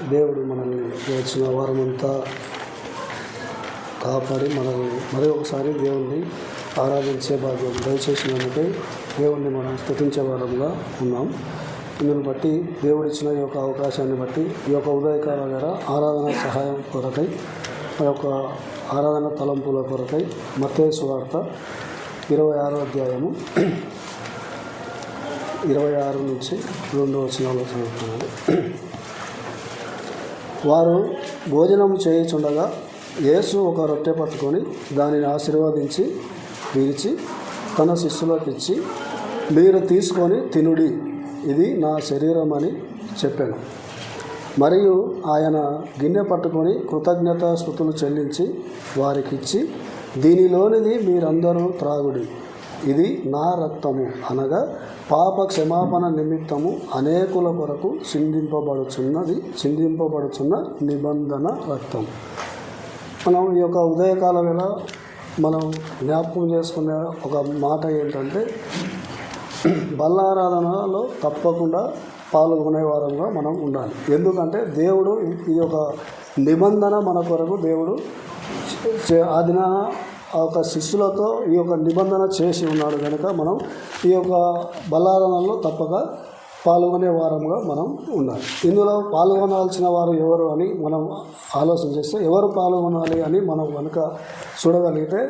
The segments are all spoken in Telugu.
దేవుడు మనల్ని వచ్చిన వారమంతా కాపాడి మనల్ని మరి ఒకసారి దేవుణ్ణి ఆరాధించే భాగ్యం దయచేసినందుకై దేవుణ్ణి మనం స్తుతించే వారంగా ఉన్నాం. ఇందుని బట్టి దేవుడిచ్చిన ఈ యొక్క అవకాశాన్ని బట్టి ఈ యొక్క ఉదయకాల వేళ ఆరాధన సహాయం కొరకై ఆ యొక్క ఆరాధన తలంపుల కొరకై మత్తయి సువార్త 26వ అధ్యాయము 26 నుంచి 2వ వచనాలు చదువుతున్నాను. వారు భోజనము చేయుచుండగా యేసు ఒక రొట్టె పట్టుకొని దానిని ఆశీర్వదించి విరిచి తన శిష్యులకు ఇచ్చి, మీరు తీసుకొని తినుడి, ఇది నా శరీరం అని చెప్పాను. మరియు ఆయన గిన్నె పట్టుకొని కృతజ్ఞతాస్తుతులు చెల్లించి వారికిచ్చి, దీనిలోనిది మీరందరూ త్రాగుడి, ఇది నా రక్తము, అనగా పాప క్షమాపణ నిమిత్తము అనేకుల కొరకు చిందింపబడుచున్న నిబంధన రక్తం. మనం ఈ యొక్క ఉదయకాల వేళ మనం జ్ఞాపకం చేసుకునే ఒక మాట ఏంటంటే, బల్లారాధనలో తప్పకుండా పాల్గొనే వారంగా మనం ఉండాలి. ఎందుకంటే దేవుడు ఈ యొక్క నిబంధన మన కొరకు దేవుడు ఆదిన ఆ యొక్క శిష్యులతో ఈ యొక్క నిబంధన చేసి ఉన్నాడు కనుక మనం ఈ యొక్క బల్లారాధనలో తప్పక పాల్గొనే వారంగా మనం ఉండాలి. ఇందులో పాల్గొనాల్సిన వారు ఎవరు అని మనం ఆలోచన చేస్తే, ఎవరు పాల్గొనాలి అని మనం కనుక చూడగలిగితే,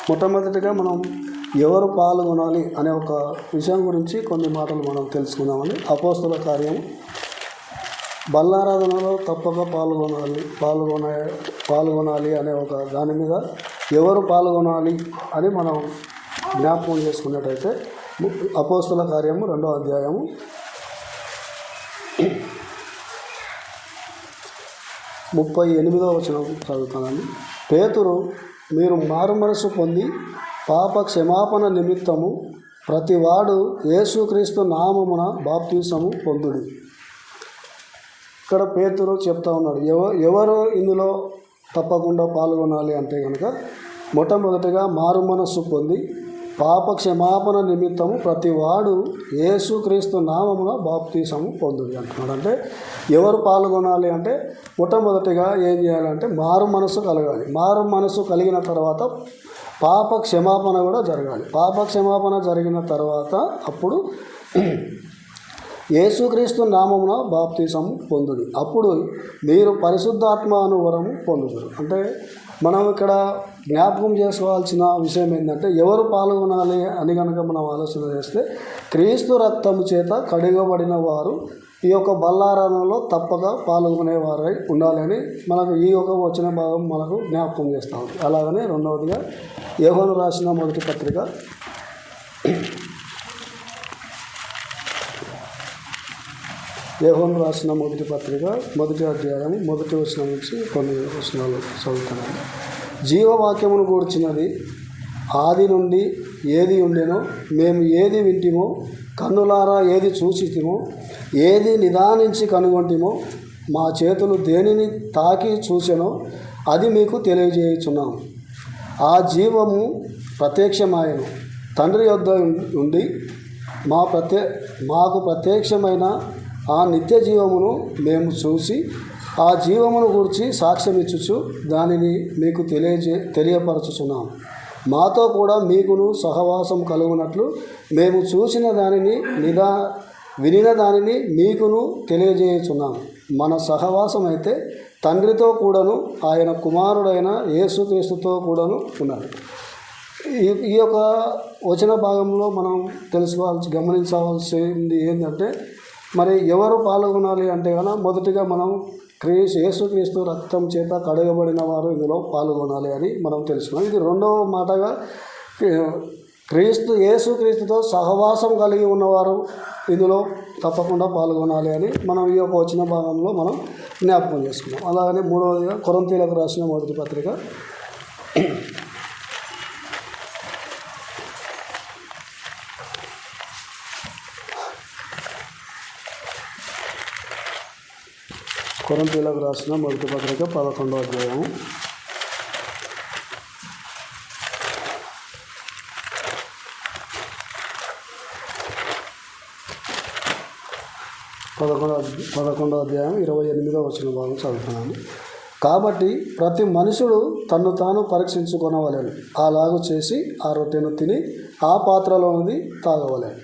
మొట్టమొదటిగా మనం ఎవరు పాల్గొనాలి అనే ఒక విషయం గురించి కొన్ని మాటలు మనం తెలుసుకుందామని. అపోస్తల కార్యం బల్లారాధనలో తప్పక పాల్గొనాలి అనే ఒక దాని మీద ఎవరు పాల్గొనాలి అని మనం జ్ఞాపకం చేసుకున్నట్టయితే, అపోస్తల కార్యము 2వ అధ్యాయము 38వ వచనం చదువుతానండి. పేతురు, మీరు మారుమనసు పొంది పాప క్షమాపణ నిమిత్తము ప్రతివాడు యేసుక్రీస్తు నామమున బాప్తీసము పొందుడి. ఇక్కడ పేతురు చెప్తా ఉన్నాడు, ఎవరు ఇందులో తప్పకుండా పాల్గొనాలి అంటే కనుక, మొట్టమొదటిగా మారుమనస్సు పొంది పాప క్షమాపణ నిమిత్తము ప్రతివాడు యేసుక్రీస్తు నామమున బాప్తీసము పొందుడి అంటున్నాడు. అంటే ఎవరు పాల్గొనాలి అంటే, మొట్టమొదటిగా ఏం చేయాలంటే మారు మనసు కలగాలి. మారు మనసు కలిగిన తర్వాత పాప క్షమాపణ కూడా జరగాలి. పాప క్షమాపణ జరిగిన తర్వాత అప్పుడు యేసుక్రీస్తు నామమున బాప్తీసము పొందుడి, అప్పుడు మీరు పరిశుద్ధాత్మ అనువరము పొందుతారు. అంటే మనం ఇక్కడ జ్ఞాపకం చేసుకోవాల్సిన విషయం ఏంటంటే, ఎవరు పాల్గొనాలి అని కనుక మనం ఆలోచన చేస్తే, క్రీస్తు రక్తము చేత కడిగబడిన వారు ఈ యొక్క బల్లారాధనలో తప్పక పాల్గొనేవారై ఉండాలని మనకు ఈ యొక్క వచ్చిన భాగం మనకు జ్ఞాపకం చేస్తూ ఉంది. అలాగనే రెండవదిగా యోహాను రాసిన మొదటి పత్రిక 1వ అధ్యాయం 1వ వచనం నుంచి కొన్ని వచనాలు చదువుతున్నాను. జీవవాక్యమును గూర్చినది ఆది నుండి ఏది ఉండెనో, మేము ఏది వింటిమో, కన్నులారా ఏది చూసితిమో, ఏది నిదానించి కనుగొంటిమో, మా చేతులు దేనిని తాకి చూచెనో అది మీకు తెలియజేయుచున్నాము. ఆ జీవము ప్రత్యక్షమాయను, తండ్రి యొద్ద ఉండి మాకు ప్రత్యక్షమైన ఆ నిత్య జీవమును మేము చూసి ఆ జీవమును గురించి సాక్ష్యమిచ్చుచు దానిని మీకు తెలియపరచుచున్నాము. మాతో కూడా మీకును సహవాసం కలుగునట్లు మేము చూసిన దానిని వినిన దానిని మీకును తెలియజేయుచున్నాము. మన సహవాసం అయితే తండ్రితో కూడాను ఆయన కుమారుడైన యేసుక్రీస్తుతో కూడాను ఉన్నది. ఈ యొక్క వచన భాగంలో మనం గమనించవలసింది ఏంటంటే, మరి ఎవరు పాల్గొనాలి అంటే కనుక, మొదటిగా మనం యేసుక్రీస్తు రక్తం చేత కడగబడిన వారు ఇందులో పాల్గొనాలి అని మనం తెలుసుకున్నాం. ఇది రెండవ మాటగా యేసుక్రీస్తుతో సహవాసం కలిగి ఉన్నవారు ఇందులో తప్పకుండా పాల్గొనాలి అని మనం ఈ యొక్క వచ్చిన భాగంలో మనం జ్ఞాపకం చేసుకున్నాం. అలాగనే మూడవదిగా కొరింథీయులకు రాసిన మొదటి పత్రిక 11వ అధ్యాయము 11 పదకొండవ అధ్యాయం 28వ వచనం భాగం చదువుతున్నాను. కాబట్టి ప్రతి మనుషుడు తన్ను తాను పరీక్షించుకొనవలెను, అలాగూ చేసి ఆ రొట్టెను తిని ఆ పాత్రలోనిది తాగవలెను.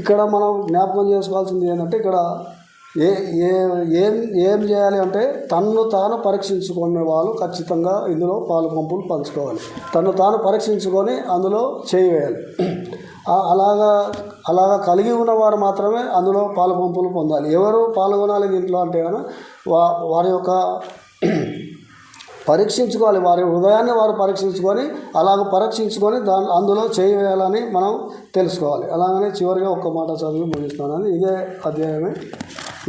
ఇక్కడ మనం జ్ఞాపకం చేసుకోవాల్సింది ఏంటంటే, ఇక్కడ ఏం చేయాలి అంటే, తన్ను తాను పరీక్షించుకునే వాళ్ళు ఖచ్చితంగా ఇందులో పాలు పంపులు పంచుకోవాలి. తన్ను తాను పరీక్షించుకొని అందులో చేయి వేయాలి. అలాగా కలిగి ఉన్నవారు మాత్రమే అందులో పాలు పంపులు పొందాలి. ఎవరు పాల్గొనాలి దీంట్లో అంటే కనుక వారి యొక్క పరీక్షించుకోవాలి, వారి హృదయాన్ని వారు పరీక్షించుకొని పరీక్షించుకొని అందులో చేయి వేయాలని మనం తెలుసుకోవాలి. అలాగనే చివరిగా ఒక్క మాట చదివి ముగిస్తానని, ఇదే అధ్యాయమే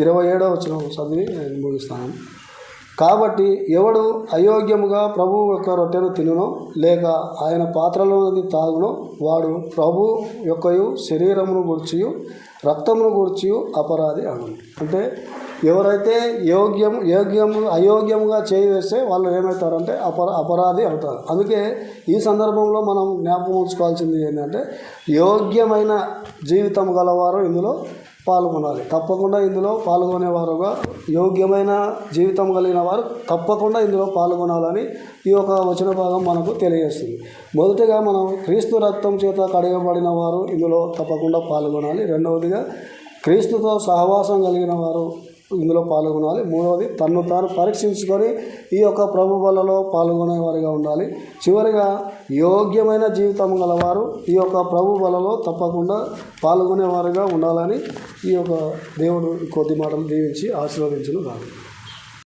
27వ వచనం చదివి నేను ముగిస్తాను. కాబట్టి ఎవడు అయోగ్యముగా ప్రభువు యొక్క రొట్టెను తినునో లేక ఆయన పాత్రలోనిది తాగునో వాడు ప్రభు యొక్కయు శరీరమును గూర్చియు రక్తమును గూర్చియు అపరాధి అగును. అంటే ఎవరైతే అయోగ్యముగా చేయి వేస్తే వాళ్ళు ఏమవుతారంటే అపరాధి అవుతారు. అందుకే ఈ సందర్భంలో మనం జ్ఞాపకం ఉంచుకోవాల్సింది ఏంటంటే, యోగ్యమైన జీవితం గలవారు ఇందులో పాల్గొనాలి. తప్పకుండా ఇందులో పాల్గొనేవారుగా, యోగ్యమైన జీవితం కలిగిన వారు తప్పకుండా ఇందులో పాల్గొనాలని ఈ యొక్క వచన భాగం మనకు తెలియజేస్తుంది. మొదటిగా మనం క్రీస్తు రక్తం చేత కడగబడిన వారు ఇందులో తప్పకుండా పాల్గొనాలి. రెండవదిగా క్రీస్తుతో సహవాసం కలిగిన వారు ఇందులో పాల్గొనాలి. మూడవది తన్ను తాను పరీక్షించుకొని ఈ యొక్క ప్రభు బలలో పాల్గొనేవారిగా ఉండాలి. చివరిగా యోగ్యమైన జీవితం గలవారు ఈ యొక్క ప్రభు బలలో తప్పకుండా పాల్గొనేవారిగా ఉండాలని ఈ యొక్క దేవుడు కొద్ది మాటలు దీవించి ఆశీర్వదించును కాదు.